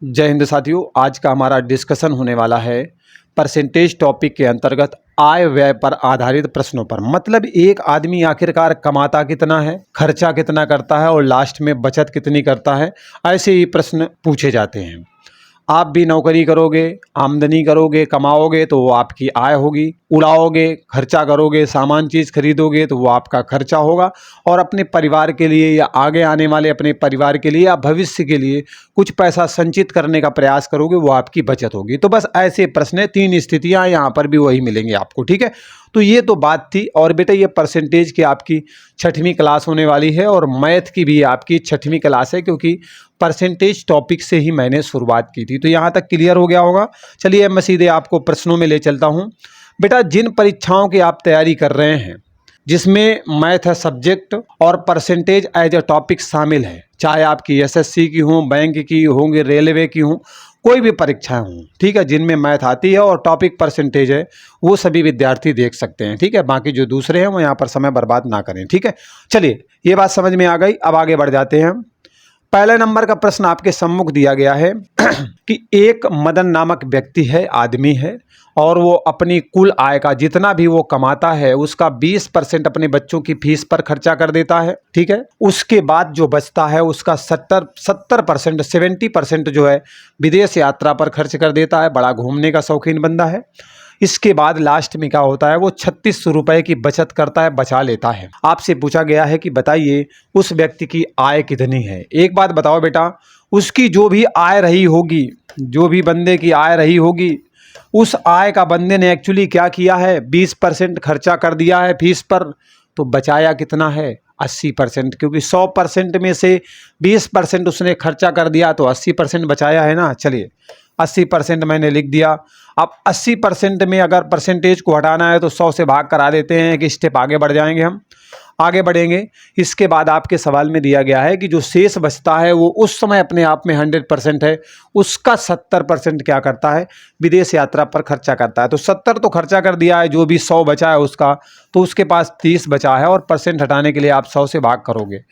जय हिंद साथियों। आज का हमारा डिस्कशन होने वाला है परसेंटेज टॉपिक के अंतर्गत आय व्यय पर आधारित प्रश्नों पर। मतलब एक आदमी आखिरकार कमाता कितना है, खर्चा कितना करता है और लास्ट में बचत कितनी करता है, ऐसे ही प्रश्न पूछे जाते हैं। आप भी नौकरी करोगे, आमदनी करोगे, कमाओगे तो वो आपकी आय होगी, उड़ाओगे, खर्चा करोगे, सामान चीज़ खरीदोगे तो वो आपका खर्चा होगा, और अपने परिवार के लिए या आगे आने वाले अपने परिवार के लिए या भविष्य के लिए कुछ पैसा संचित करने का प्रयास करोगे, वो आपकी बचत होगी। तो बस ऐसे प्रश्न, तीन स्थितियां यहाँ पर भी वही मिलेंगी आपको, ठीक है। तो ये तो बात थी। और बेटा ये परसेंटेज की आपकी 6वीं क्लास होने वाली है और मैथ की भी आपकी 6वीं क्लास है, क्योंकि परसेंटेज टॉपिक से ही मैंने शुरुआत की थी। तो यहाँ तक क्लियर हो गया होगा। चलिए मैं सीधे आपको प्रश्नों में ले चलता हूँ। बेटा जिन परीक्षाओं की आप तैयारी कर रहे हैं जिसमें मैथ है सब्जेक्ट और परसेंटेज एज अ टॉपिक शामिल है, चाहे आपकी एसएससी की हो, बैंक की होंगी, रेलवे की हो, कोई भी परीक्षाएं हों, ठीक है, जिनमें मैथ आती है और टॉपिक परसेंटेज है, वो सभी विद्यार्थी देख सकते हैं, ठीक है। बाकी जो दूसरे हैं वो यहाँ पर समय बर्बाद ना करें, ठीक है। चलिए ये बात समझ में आ गई। अब आगे बढ़ जाते हैं। पहले नंबर का प्रश्न आपके सम्मुख दिया गया है कि एक मदन नामक व्यक्ति है, आदमी है, और वो अपनी कुल आय का जितना भी वो कमाता है उसका 20% अपने बच्चों की फीस पर खर्चा कर देता है, ठीक है। उसके बाद जो बचता है उसका 70% जो है विदेश यात्रा पर खर्च कर देता है। बड़ा घूमने का शौकीन बंदा है। इसके बाद लास्ट में क्या होता है, वो 3600 रुपये की बचत करता है, बचा लेता है। आपसे पूछा गया है कि बताइए उस व्यक्ति की आय कितनी है। एक बात बताओ बेटा, उसकी जो भी आय रही होगी, जो भी बंदे की आय रही होगी, उस आय का बंदे ने एक्चुअली क्या किया है, 20% खर्चा कर दिया है फीस पर, तो बचाया कितना है, 80%। क्योंकि 100% में से 20% उसने खर्चा कर दिया तो 80% बचाया है ना। चलिए 80% मैंने लिख दिया। अब 80% में अगर परसेंटेज को हटाना है तो 100 से भाग करा देते हैं, कि स्टेप आगे बढ़ जाएंगे, हम आगे बढ़ेंगे। इसके बाद आपके सवाल में दिया गया है कि जो शेष बचता है वो उस समय अपने आप में 100% है, उसका 70% क्या करता है, विदेश यात्रा पर खर्चा करता है। तो 70 तो खर्चा कर दिया है, जो भी 100 बचा है उसका, तो उसके पास 30 बचा है, और परसेंट हटाने के लिए आप 100 से भाग करोगे।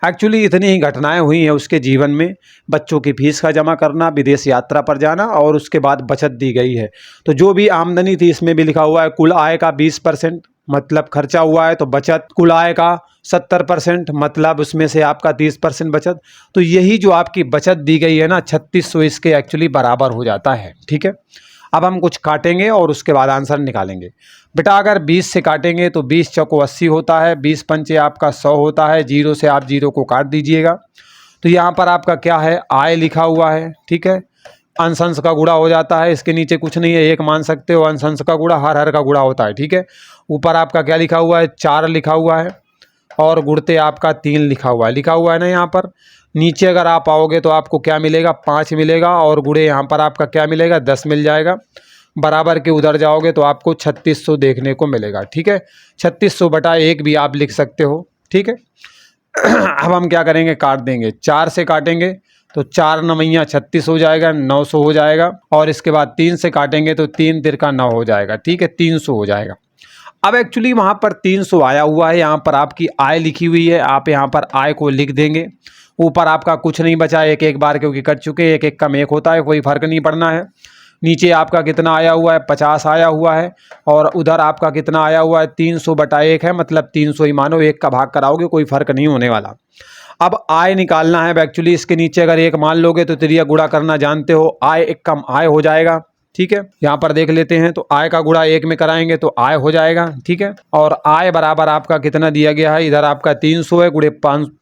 एक्चुअली इतनी ही घटनाएं हुई हैं उसके जीवन में, बच्चों की फीस का जमा करना, विदेश यात्रा पर जाना, और उसके बाद बचत दी गई है। तो जो भी आमदनी थी, इसमें भी लिखा हुआ है कुल आय का 20% मतलब खर्चा हुआ है, तो बचत कुल आय का 70% मतलब उसमें से आपका 30% बचत। तो यही जो आपकी बचत दी गई है ना 3600, इसके एक्चुअली बराबर हो जाता है, ठीक है। अब हम कुछ काटेंगे और उसके बाद आंसर निकालेंगे। बेटा अगर 20 से काटेंगे तो 20 चौको 80 होता है, 20 पंचे आपका 100 होता है, 0 से आप 0 को काट दीजिएगा। तो यहाँ पर आपका क्या है, आय लिखा हुआ है, ठीक है। अंश अंश का गुणा हो जाता है, इसके नीचे कुछ नहीं है, एक मान सकते हो, अंश अंश का गुणा हर हर का गुणा होता है, ठीक है। ऊपर आपका क्या लिखा हुआ है, 4 लिखा हुआ है, और गुणते आपका 3 लिखा हुआ है ना यहाँ पर। नीचे अगर आप आओगे तो आपको क्या मिलेगा, 5 मिलेगा, और गुणे यहाँ पर आपका क्या मिलेगा, 10 मिल जाएगा। बराबर के उधर जाओगे तो आपको 3600 देखने को मिलेगा, ठीक है। 3600/1 भी आप लिख सकते हो, ठीक है। अब हम क्या करेंगे, काट देंगे। 4 से काटेंगे तो 4 9 36 हो जाएगा, 900 हो जाएगा, और इसके बाद 3 से काटेंगे तो 3 तिरका 9 हो जाएगा, ठीक है, 300 हो जाएगा। अब एक्चुअली वहाँ पर 300 आया हुआ है, यहाँ पर आपकी आय लिखी हुई है, आप यहाँ पर आय को लिख देंगे। ऊपर आपका कुछ नहीं बचा, एक एक बार क्योंकि कट चुके, एक एक कम एक होता है, कोई फर्क नहीं पड़ना है। नीचे आपका कितना आया हुआ है, 50 आया हुआ है, और उधर आपका कितना आया हुआ है, 300/1 है, मतलब 300 ही मानो, एक का भाग कराओगे कोई फर्क नहीं होने वाला। अब आय निकालना है। एक्चुअली इसके नीचे अगर एक मान लोगे तो तिरिया गुणा करना जानते हो, आय एक कम आय हो जाएगा, ठीक है। यहाँ पर देख लेते हैं, तो आय का गुणा 1 में कराएंगे तो आय हो जाएगा, ठीक है। और आय बराबर आपका कितना दिया गया है, इधर आपका 300 है, गुणे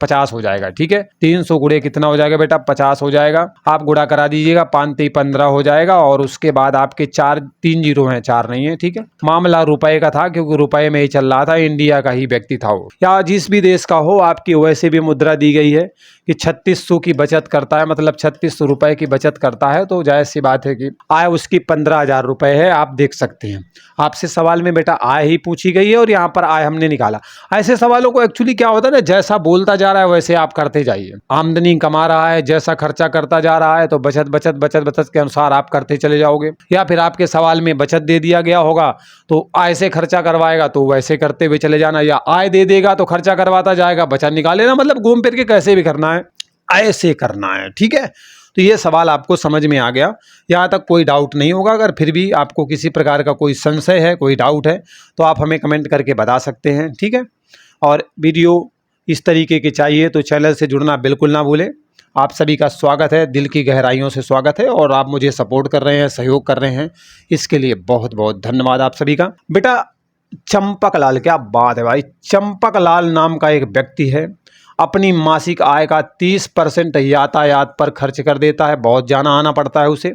50 हो जाएगा, ठीक है। 300 गुणे कितना हो जाएगा बेटा, 50 हो जाएगा। आप गुणा करा दीजिएगा, 5 3 15 हो जाएगा, और उसके बाद आपके 3 जीरो हैं, 4 नहीं है, ठीक है। मामला रुपए का था, क्योंकि रुपए में ही चल रहा था, इंडिया का ही व्यक्ति था वो, या जिस भी देश का हो, आपकी वैसे भी मुद्रा दी गई है कि 3600 की बचत करता है, मतलब 3600 रुपए की बचत करता है, तो जाहिर सी बात है कि आय उसकी 15,000 रुपए है, आप देख सकते हैं। आपसे सवाल में बेटा आय ही पूछी गई है और यहाँ पर आय हमने निकाला। ऐसे सवालों को एक्चुअली क्या होता है ना, जैसा बोलता जा रहा है वैसे आप करते जाइए। आमदनी कमा रहा है, जैसा खर्चा करता जा रहा है, तो बचत बचत बचत बचत के अनुसार आप करते चले जाओगे। या फिर आपके सवाल में बचत दे दिया गया होगा तो आय से खर्चा करवाएगा तो वैसे करते हुए चले जाना, या आय दे देगा तो खर्चा करवाता जाएगा, बचत निकालेना, मतलब घूम फिर के कैसे भी करना है, ऐसे करना है, ठीक है। तो ये सवाल आपको समझ में आ गया, यहाँ तक कोई डाउट नहीं होगा। अगर फिर भी आपको किसी प्रकार का कोई संशय है, कोई डाउट है, तो आप हमें कमेंट करके बता सकते हैं, ठीक है। और वीडियो इस तरीके के चाहिए तो चैनल से जुड़ना बिल्कुल ना भूलें। आप सभी का स्वागत है, दिल की गहराइयों से स्वागत है, और आप मुझे सपोर्ट कर रहे हैं, सहयोग कर रहे हैं, इसके लिए बहुत बहुत धन्यवाद आप सभी का। बेटा चंपक लाल, क्या बात है भाई, चंपक लाल नाम का एक व्यक्ति है, अपनी मासिक आय का 30% यातायात पर खर्च कर देता है, बहुत जाना आना पड़ता है उसे।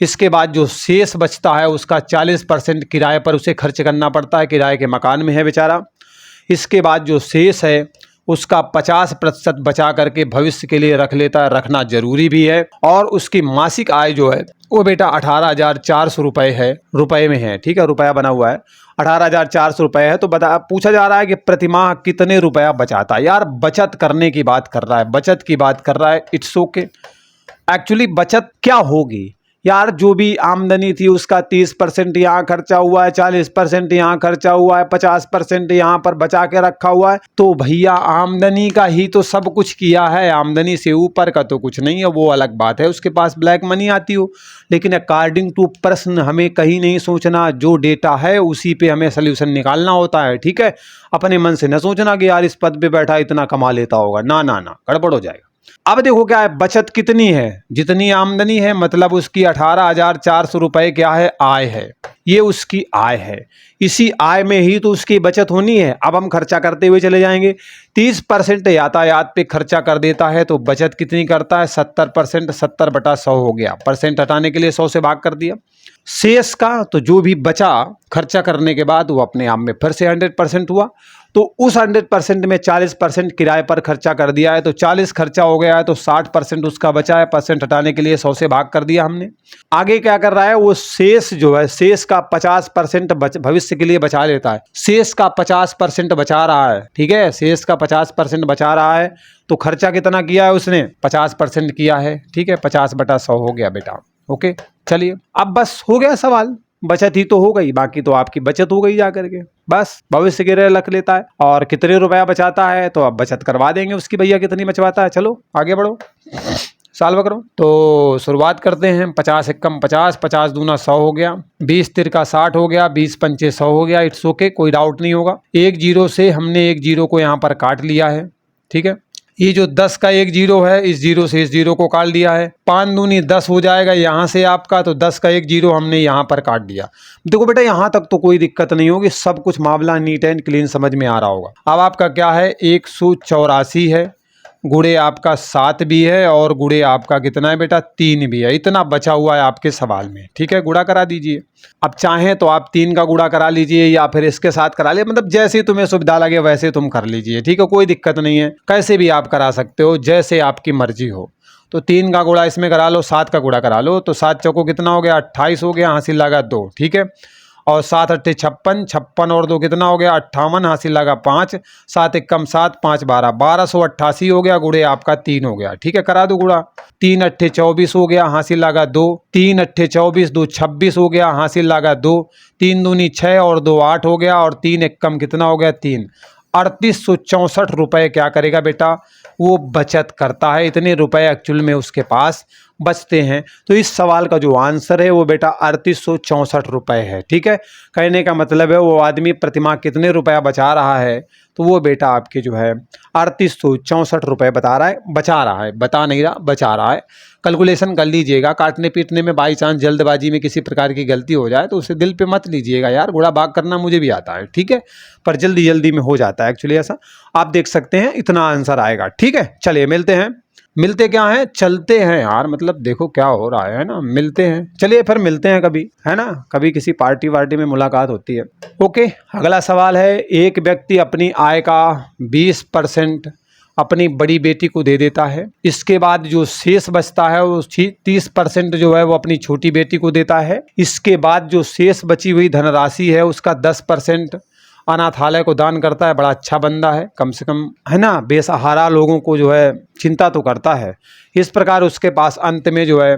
इसके बाद जो शेष बचता है उसका 40% किराए पर उसे खर्च करना पड़ता है, किराए के मकान में है बेचारा। इसके बाद जो शेष है उसका 50% बचा करके भविष्य के लिए रख लेता है, रखना जरूरी भी है। और उसकी मासिक आय जो है वो बेटा 18,400 रुपये है, रुपये में है, ठीक है, रुपया बना हुआ है, 18,400 रुपये है। तो पूछा जा रहा है कि प्रतिमाह कितने रुपया बचाता है। यार बचत करने की बात कर रहा है, बचत की बात कर रहा है, इट्स ओके। एक्चुअली बचत क्या होगी यार, जो भी आमदनी थी उसका 30% यहाँ खर्चा हुआ है, 40% यहाँ खर्चा हुआ है, 50% यहाँ पर बचा के रखा हुआ है। तो भैया आमदनी का ही तो सब कुछ किया है, आमदनी से ऊपर का तो कुछ नहीं है, वो अलग बात है, उसके पास ब्लैक मनी आती हो। लेकिन अकॉर्डिंग टू प्रश्न हमें कहीं नहीं सोचना, जो डेटा है उसी पे हमें सोल्यूशन निकालना होता है, ठीक है। अपने मन से न सोचना कि यार इस पद पे बैठा इतना कमा लेता होगा, ना ना ना, गड़बड़ हो जाएगा। अब देखो क्या है, बचत कितनी है, जितनी आमदनी है, मतलब उसकी 18,400 रुपये क्या है, आय है, ये उसकी आय है। इसी आय में ही तो उसकी बचत होनी है। अब हम खर्चा करते हुए चले जाएंगे। 30% यातायात पे खर्चा कर देता है तो बचत कितनी करता है, 70%, 70/100 हो गया, परसेंट हटाने के लिए 100 से भाग कर दिया। शेष का तो जो भी बचा खर्चा करने के बाद वो अपने आप में फिर से 100% हुआ। तो उस 100% में 40% किराए पर खर्चा कर दिया है, तो 40 खर्चा हो गया है, तो 60% उसका बचा है, परसेंट हटाने के लिए 100 से भाग कर दिया हमने। आगे क्या कर रहा है, वो शेष जो है, शेष का 50% भविष्य के लिए बचा लेता है, शेष का 50% बचा रहा है, ठीक है, शेष का 50% बचा रहा है। तो खर्चा कितना किया है उसने, 50% किया है, ठीक है, 50/100 हो गया बेटा, ओके। चलिए अब बस हो गया सवाल, बचत ही तो हो गई, बाकी तो आपकी बचत हो गई जा करके, बस भविष्य के लिए रख लेता है। और कितने रुपया बचाता है तो अब बचत करवा देंगे उसकी, भैया कितनी बचवाता है। चलो आगे बढ़ो, सॉल्व करो। तो शुरुआत करते हैं, 50 एकम 50, 50 दूना 100 हो गया, 20 तिरका 60 हो गया, 20 पंचे 100 हो गया, इट्स ओके, कोई डाउट नहीं होगा। एक जीरो से हमने एक जीरो को यहाँ पर काट लिया है, ठीक है। ये जो 10 का एक जीरो है, इस जीरो से इस जीरो को काट दिया है, 5 दूनी 10 हो जाएगा यहाँ से आपका, तो 10 का एक जीरो हमने यहाँ पर काट दिया। देखो बेटा यहाँ तक तो कोई दिक्कत नहीं होगी, सब कुछ मामला नीट एंड क्लीन समझ में आ रहा होगा। अब आपका क्या है, 184 है, गुड़े आपका 7 भी है, और गुड़े आपका कितना है बेटा, 3 भी है। इतना बचा हुआ है आपके सवाल में, ठीक है, गुड़ा करा दीजिए। अब चाहें तो आप 3 का गुड़ा करा लीजिए या फिर इसके साथ करा लिए, मतलब जैसे तुम्हें सुविधा लगे वैसे तुम कर लीजिए, ठीक है, कोई दिक्कत नहीं है, कैसे भी आप करा सकते हो, जैसे आपकी मर्जी हो। तो 3 का गुड़ा इसमें करा लो, 7 का गुड़ा करा लो, तो 7 चौको कितना हो गया, 28 हो गया, हासिल लगा 2, ठीक है। और 7 अट्ठे 56, 56 और 2 कितना हो गया, 58, हासिल लगा 5, 7 एकम 7, 5 12, 1288 हो गया, गुड़े आपका 3 हो गया, ठीक है, करा दो गुड़ा। 3 अट्ठे 24 हो गया, हासिल लगा 2, 3 अट्ठे 24, 2 26 हो गया, हासिल लगा 2, 3 दूनी 6 और 2 8 हो गया, और 3 एकम कितना हो गया, 3। 3864 रुपये क्या करेगा बेटा, वो बचत करता है, इतने रुपए एक्चुअल में उसके पास बचते हैं। तो इस सवाल का जो आंसर है वो बेटा 3864 रुपये है, ठीक है। कहने का मतलब है वो आदमी प्रतिमाह कितने रुपया बचा रहा है, तो वो बेटा आपके जो है 3864 रुपये बता रहा है, बचा रहा है, बता नहीं रहा, बचा रहा है। कैलकुलेशन कर लीजिएगा, काटने पीटने में बाई चांस जल्दबाजी में किसी प्रकार की गलती हो जाए तो उसे दिल पे मत लीजिएगा यार, गुड़ा भाग करना मुझे भी आता है, ठीक है, पर जल्दी जल्दी में हो जाता है एक्चुअली ऐसा। आप देख सकते हैं इतना आंसर आएगा, ठीक है। चलिए मिलते हैं, मिलते क्या है, चलते हैं यार, मतलब देखो क्या हो रहा है ना, मिलते हैं, चलिए फिर मिलते हैं कभी, है ना, कभी किसी पार्टी वार्टी में मुलाकात होती है। ओके, अगला सवाल है, एक व्यक्ति अपनी आय का 20% अपनी बड़ी बेटी को दे देता है, इसके बाद जो शेष बचता है वो 30% जो है वो अपनी छोटी बेटी को देता है, इसके बाद जो शेष बची हुई धनराशि है उसका 10% अनाथालय को दान करता है। बड़ा अच्छा बंदा है, कम से कम, है ना, बेसहारा लोगों को जो है चिंता तो करता है। इस प्रकार उसके पास अंत में जो है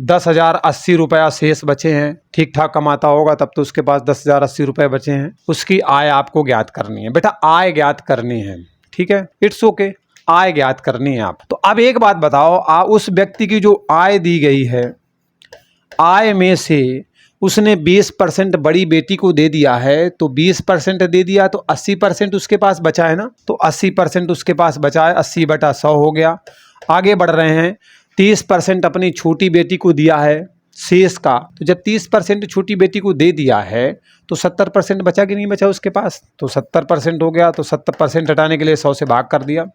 10,080 रुपया शेष बचे हैं, ठीक ठाक कमाता होगा तब तो उसके पास 10,080 रुपये बचे हैं। उसकी आय आपको ज्ञात करनी है बेटा, आय ज्ञात करनी है, ठीक है, इट्स ओके। आय ज्ञात करनी है आप। तो अब एक बात बताओ, उस व्यक्ति की जो आय दी गई है, आय में से उसने 20% बड़ी बेटी को दे दिया है, तो 20% दे दिया तो 80% उसके पास बचा है ना, तो 80% उसके पास बचा है, 80/100 हो गया। आगे बढ़ रहे हैं, 30% अपनी छोटी बेटी को दिया है शेष का, तो जब 30% छोटी बेटी को दे दिया है तो 70% बचा कि नहीं बचा उसके पास, तो 70% हो गया, तो 70% हटाने के लिए 100 से भाग कर दिया।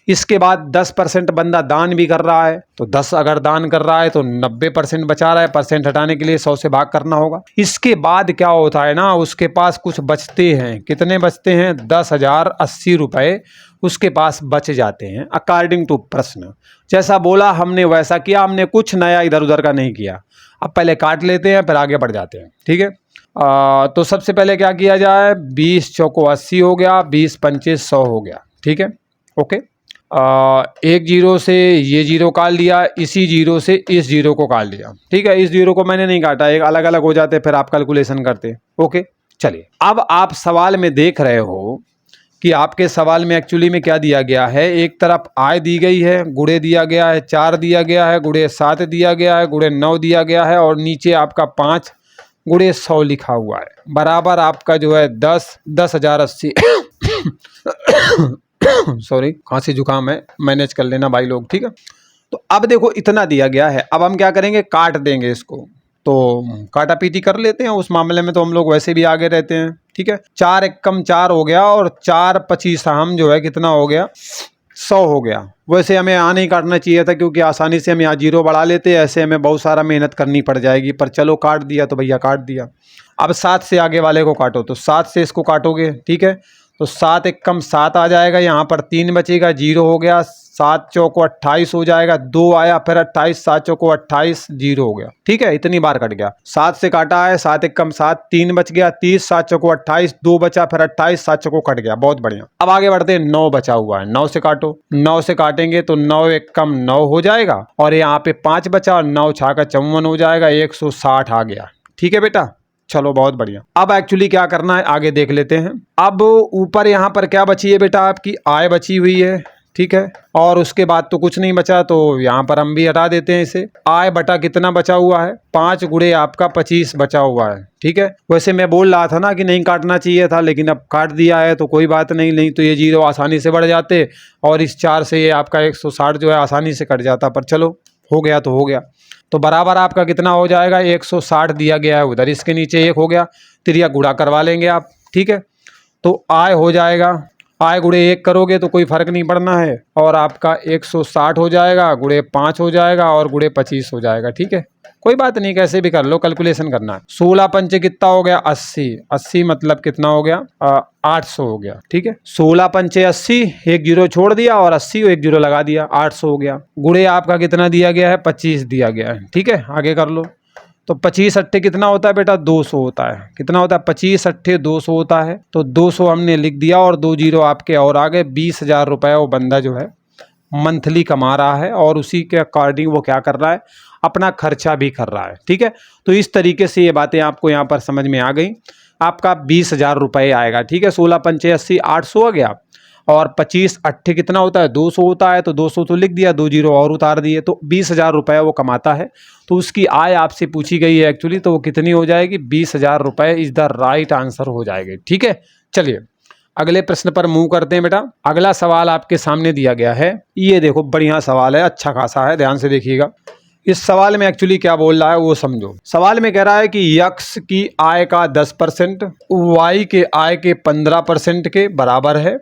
इसके बाद 10% बंदा दान भी कर रहा है, तो 10 अगर दान कर रहा है तो 90% बचा रहा है, परसेंट हटाने के लिए 100 से भाग करना होगा। इसके बाद क्या होता है ना, उसके पास कुछ बचते हैं, कितने बचते हैं, 10,080 रुपये उसके पास बच जाते हैं अकॉर्डिंग टू प्रश्न। जैसा बोला हमने वैसा किया, हमने कुछ नया इधर उधर का नहीं किया। अब पहले काट लेते हैं फिर आगे बढ़ जाते हैं, ठीक है। तो सबसे पहले क्या किया जाए, 20 चौको 80 हो गया, 20 पंचे 100 हो गया, ठीक है, ओके। एक जीरो से ये जीरो काट लिया, इसी जीरो से इस जीरो को काट लिया, ठीक है। इस जीरो को मैंने नहीं काटा, एक अलग अलग हो जाते फिर आप कैलकुलेशन करते, ओके। चलिए, अब आप सवाल में देख रहे हो कि आपके सवाल में एक्चुअली में क्या दिया गया है, एक तरफ आय दी गई है, गुणे दिया गया है 4 दिया गया है, गुणे 7 दिया गया है, गुणे 9 दिया गया है, और नीचे आपका 5 गुणे 100 लिखा हुआ है, बराबर आपका जो है 10,080 सॉरी, खांसी जुकाम है, मैनेज कर लेना भाई लोग, ठीक है। तो अब देखो इतना दिया गया है, अब हम क्या करेंगे, काट देंगे इसको, तो काटा पीटी कर लेते हैं, उस मामले में तो हम लोग वैसे भी आगे रहते हैं, ठीक है। 4 एकम 4 हो गया, और 4 25 हम जो है कितना हो गया, 100 हो गया। वैसे हमें यहाँ नहीं काटना चाहिए था, क्योंकि आसानी से हम यहाँ जीरो बढ़ा लेते, ऐसे हमें बहुत सारा मेहनत करनी पड़ जाएगी, पर चलो काट दिया तो भैया काट दिया। अब 7 से आगे वाले को काटो, तो 7 से इसको काटोगे, ठीक है, तो 7 एकम 7 आ जाएगा, यहाँ पर 3 बचेगा, 0 हो गया, 7 चौको 28 हो जाएगा, 2 आया, फिर 28, 7 चौको 28, 0 हो गया, ठीक है। इतनी बार कट गया, 7 से काटा है, 7 एकम 7, 3 बच गया, 30, 7 चौको 28, 2 बचा, फिर 28, 7 चौको कट गया, बहुत बढ़िया। अब आगे बढ़ते हैं, 9 बचा हुआ है, 9 से काटो, 9 से काटेंगे तो 9 एकम 9 हो जाएगा, और यहाँ पे 5 बचा, और 9 छाका 54 हो जाएगा, 160 आ गया, ठीक है बेटा। चलो बहुत बढ़िया। अब एक्चुअली क्या करना है आगे देख लेते हैं। अब ऊपर यहाँ पर क्या बची है बेटा, आपकी आय बची हुई है, ठीक है, और उसके बाद तो कुछ नहीं बचा, तो यहाँ पर हम भी हटा देते हैं इसे। आय बटा कितना बचा हुआ है, 5 गुणे आपका 25 बचा हुआ है, ठीक है। वैसे मैं बोल रहा था ना कि नहीं काटना चाहिए था, लेकिन अब काट दिया है तो कोई बात नहीं, नहीं तो ये जीरो आसानी से बढ़ जाते, और इस 4 से ये आपका 160 जो है आसानी से कट जाता, पर चलो हो गया तो हो गया। तो बराबर आपका कितना हो जाएगा, 160 दिया गया है उधर, इसके नीचे 1 हो गया, तिरिया गुणा करवा लेंगे आप, ठीक है। तो आय हो जाएगा, आय गुणे 1 करोगे तो कोई फर्क नहीं पड़ना है, और आपका 160 हो जाएगा, गुणे 5 हो जाएगा, और गुणे 25 हो जाएगा, ठीक है। कोई बात नहीं, कैसे भी कर लो, कैलकुलेशन करना है। 16 पंचे कितना हो गया, 80, 80 मतलब कितना हो गया, 800 हो गया, ठीक है। 16 पंचे 80, एक जीरो छोड़ दिया, और 80 को एक जीरो लगा दिया, 800 हो गया। गुणे आपका कितना दिया गया है, 25 दिया गया है, ठीक है। आगे कर लो, तो 25 अट्ठे कितना होता है बेटा, 200 होता है। कितना होता है, 25 अट्ठे 200 होता है, तो 200 हमने लिख दिया, और 2 जीरो आपके और आ गए। 20,000 रुपये वो बंदा जो है मंथली कमा रहा है, और उसी के अकॉर्डिंग वो क्या कर रहा है, अपना खर्चा भी कर रहा है, ठीक है। तो इस तरीके से ये बातें आपको यहाँ पर समझ में आ गई। आपका 20,000 रुपये आएगा, ठीक है। 16 पंचे 80, 800 आ गया, और 25 अट्ठे कितना होता है, 200 होता है, तो 200 तो लिख दिया, 2 जीरो और उतार दिए, तो 20,000 रुपये वो कमाता है। तो उसकी आय आपसे पूछी गई है एक्चुअली, तो वो कितनी हो जाएगी, 20,000 रुपये इज द राइट आंसर हो जाएगी, ठीक है। चलिए अगले प्रश्न पर मूव करते हैं बेटा। अगला सवाल आपके सामने दिया गया है, ये देखो बढ़िया सवाल है, अच्छा खासा है, ध्यान से देखिएगा। इस सवाल में एक्चुअली क्या बोल रहा है वो समझो। सवाल में कह रहा है कि यक्स की आय का 10% वाई के आय के 15% के बराबर है,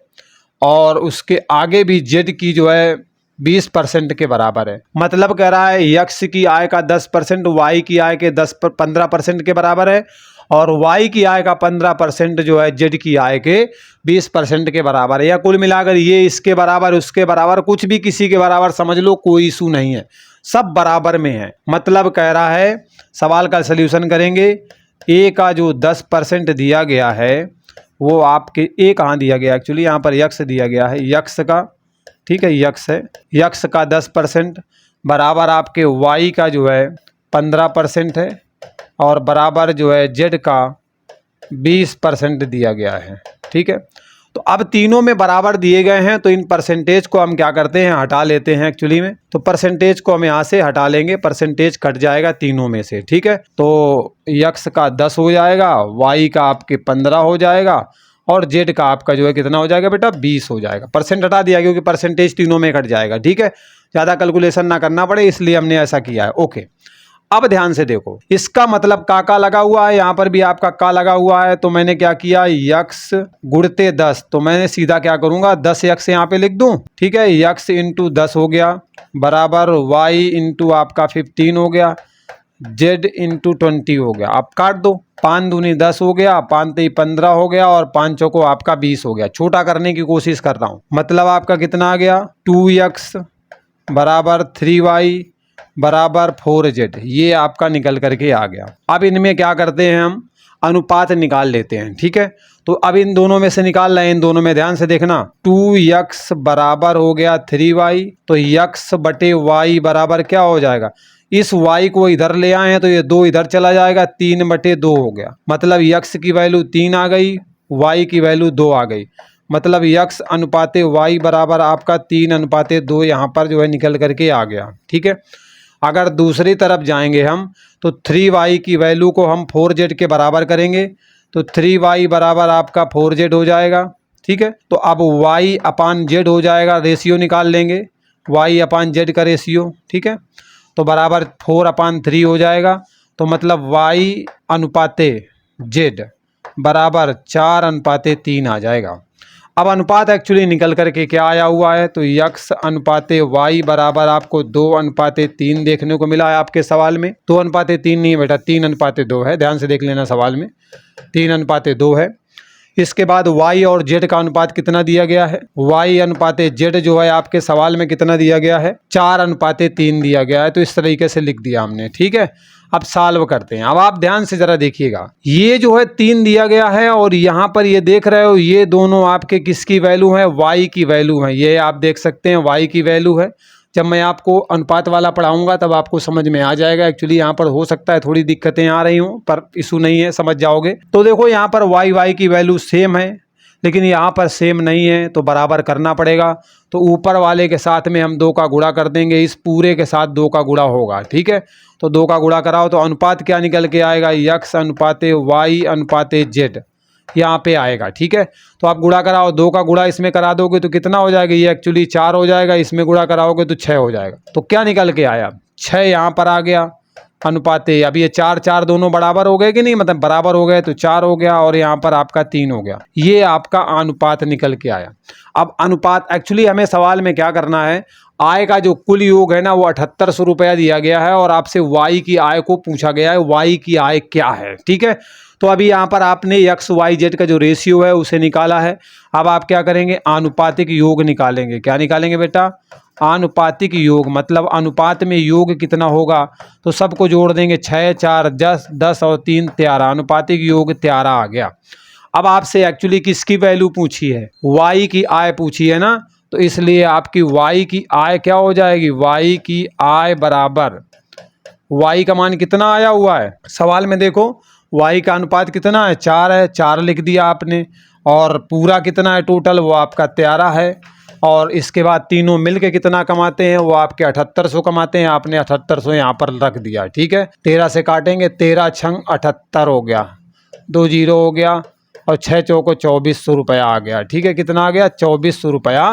और उसके आगे भी जेड की जो है 20% के बराबर है। मतलब कह रहा है यक्स की आय का 10% वाई की आय के 15% के बराबर है, और वाई की आय का 15% जो है जेड की आय के 20% के बराबर है। या कुल मिलाकर ये इसके बराबर, उसके बराबर, कुछ भी किसी के बराबर समझ लो, कोई इशू नहीं है, सब बराबर में है। मतलब कह रहा है, सवाल का सल्यूशन करेंगे, ए का जो 10% दिया गया है वो आपके, ए कहाँ दिया गया एक्चुअली, यहाँ पर यक्स दिया गया है, यक्स का, ठीक है, यक्स है, यक्स का 10% बराबर आपके वाई का जो है 15% है, और बराबर जो है जेड का 20% दिया गया है, ठीक है। तो अब तीनों में बराबर दिए गए हैं, तो इन परसेंटेज को हम क्या करते हैं, हटा लेते हैं एक्चुअली में। तो परसेंटेज को हम यहाँ से हटा लेंगे, परसेंटेज कट जाएगा तीनों में से, ठीक है। तो यक्स का 10 हो जाएगा, वाई का आपके 15 हो जाएगा और जेड का आपका जो है कितना हो जाएगा बेटा, 20 हो जाएगा। परसेंट हटा दिया क्योंकि परसेंटेज तीनों में कट जाएगा, ठीक है। ज़्यादा कैलकुलेशन ना करना पड़े इसलिए हमने ऐसा किया है। ओके, अब ध्यान से देखो, इसका मतलब का लगा हुआ है, यहाँ पर भी आपका का लगा हुआ है। तो मैंने क्या किया, यक्स गुणते 10, तो मैंने सीधा क्या करूंगा, 10 यक्स यहाँ पे लिख दूं, ठीक है। यक्स इंटू 10 हो गया बराबर वाई इंटू आपका 15 हो गया, जेड इंटू 20 हो गया। आप काट दो, 5 दूनी 10 हो गया, 5 3 15 हो गया और 5 चौको आपका 20 हो गया। छोटा करने की कोशिश कर रहा हूँ, मतलब आपका कितना आ गया, 2x बराबर 3y बराबर 4z, ये आपका निकल करके आ गया। अब इनमें क्या करते हैं, हम अनुपात निकाल लेते हैं, ठीक है। तो अब इन दोनों में से निकाल रहे हैं, इन दोनों में ध्यान से देखना, 2x बराबर हो गया 3y, तो x बटे y बराबर क्या हो जाएगा, इस y को इधर ले आए हैं तो ये 2 इधर चला जाएगा, 3 बटे 2 हो गया। मतलब x की वैल्यू 3 आ गई, y की वैल्यू 2 आ गई। मतलब x अनुपाते y बराबर आपका 3 अनुपाते 2 यहाँ पर जो है निकल करके आ गया, ठीक है। अगर दूसरी तरफ जाएंगे हम, तो 3y की वैल्यू को हम 4z के बराबर करेंगे, तो 3y बराबर आपका 4z हो जाएगा, ठीक है। तो अब y अपान z हो जाएगा, रेशियो निकाल लेंगे, y अपान z का रेशियो, ठीक है। तो बराबर 4/3 हो जाएगा। तो मतलब y अनुपाते z बराबर 4/3 आ जाएगा। अब अनुपात एक्चुअली निकल करके क्या आया हुआ है, तो x अनुपाते y बराबर आपको 2/3 देखने को मिला है आपके सवाल में। 2/3 नहीं है बेटा, 3/2 है, ध्यान से देख लेना सवाल में, 3/2 है। इसके बाद y और z का अनुपात कितना दिया गया है, y अनुपाते z जो है आपके सवाल में कितना दिया गया है, 4/3 दिया गया है। तो इस तरीके से लिख दिया हमने, ठीक है। अब सॉल्व करते हैं। अब आप ध्यान से जरा देखिएगा, ये जो है 3 दिया गया है और यहाँ पर ये देख रहे हो, ये दोनों आपके किसकी वैल्यू है, y की वैल्यू है। ये आप देख सकते हैं y की वैल्यू है। जब मैं आपको अनुपात वाला पढ़ाऊंगा तब आपको समझ में आ जाएगा। एक्चुअली यहाँ पर हो सकता है थोड़ी दिक्कतें आ रही हों, पर इशू नहीं है, समझ जाओगे। तो देखो यहाँ पर y की वैल्यू सेम है, लेकिन यहाँ पर सेम नहीं है, तो बराबर करना पड़ेगा। तो ऊपर वाले के साथ में हम 2 का गुणा कर देंगे, इस पूरे के साथ 2 का गुणा होगा, ठीक है। तो 2 का गुणा कराओ तो अनुपात क्या निकल के आएगा, x अनुपाते y अनुपाते z यहाँ पे आएगा, ठीक है। तो आप गुणा कराओ, 2 का गुणा इसमें करा दोगे तो कितना हो जाएगा, ये एक्चुअली 4 हो जाएगा, इसमें गुणा कराओगे तो 6 हो जाएगा। तो क्या निकल के आया, 6 यहाँ पर आ गया अनुपाते। अब ये 4 4 दोनों बराबर हो गए कि नहीं, मतलब बराबर हो गए, तो 4 हो गया और यहाँ पर आपका 3 हो गया। ये आपका अनुपात निकल के आया। अब अनुपात एक्चुअली हमें सवाल में क्या करना है, आय का जो कुल योग है ना वो 7800 रुपया दिया गया है और आपसे y की आय को पूछा गया है, y की आय क्या है, ठीक है। तो अभी यहाँ पर आपने x y z का जो रेशियो है उसे निकाला है। अब आप क्या करेंगे, आनुपातिक योग निकालेंगे। क्या निकालेंगे बेटा, आनुपातिक योग, मतलब अनुपात में योग कितना होगा, तो सबको जोड़ देंगे, 6 4 10 10 और 3 13, अनुपातिक योग 13 आ गया। अब आपसे एक्चुअली किसकी वैल्यू पूछी है, y की आय पूछी है ना, तो इसलिए आपकी y की आय क्या हो जाएगी, y की आय बराबर, y का मान कितना आया हुआ है सवाल में, देखो y का अनुपात कितना है, 4 है, 4 लिख दिया आपने, और पूरा कितना है टोटल, वो आपका 13 है। और इसके बाद तीनों मिलके कितना कमाते हैं, वो आपके 7800 कमाते हैं, आपने 7800 यहाँ पर रख दिया, ठीक है। 13 से काटेंगे, 13 छंग 78 हो गया, 2 जीरो हो गया और 6 चौको 2400 रुपया आ गया, ठीक है। कितना आ गया, 2400 रुपया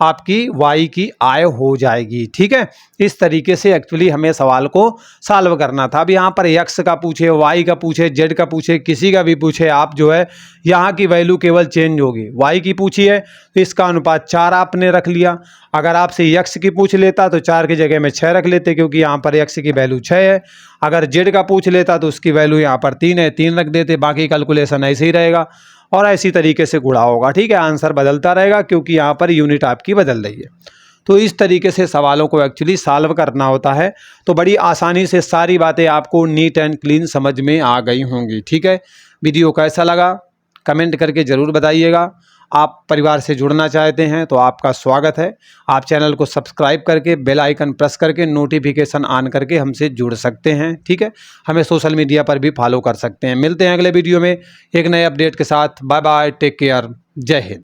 आपकी y की आय हो जाएगी, ठीक है। इस तरीके से एक्चुअली हमें सवाल को सॉल्व करना था। अब यहाँ पर x का पूछे, y का पूछे, z का पूछे, किसी का भी पूछे, आप जो है यहाँ की वैल्यू केवल चेंज होगी। y की पूछी है तो इसका अनुपात 4 आपने रख लिया। अगर आपसे x की पूछ लेता तो 4 की जगह में 6 रख लेते, क्योंकि यहाँ पर x की वैल्यू 6 है। अगर z का पूछ लेता तो उसकी वैल्यू यहाँ पर 3 है, 3 रख देते, बाकी कैलकुलेशन ऐसे ही रहेगा और ऐसी तरीके से गुणा होगा, ठीक है। आंसर बदलता रहेगा क्योंकि यहाँ पर यूनिट आपकी बदल रही है। तो इस तरीके से सवालों को एक्चुअली सॉल्व करना होता है। तो बड़ी आसानी से सारी बातें आपको नीट एंड क्लीन समझ में आ गई होंगी, ठीक है। वीडियो कैसा लगा कमेंट करके ज़रूर बताइएगा। आप परिवार से जुड़ना चाहते हैं तो आपका स्वागत है। आप चैनल को सब्सक्राइब करके बेल आइकन प्रेस करके नोटिफिकेशन ऑन करके हमसे जुड़ सकते हैं, ठीक है। हमें सोशल मीडिया पर भी फॉलो कर सकते हैं। मिलते हैं अगले वीडियो में एक नए अपडेट के साथ। बाय बाय, टेक केयर, जय हिंद।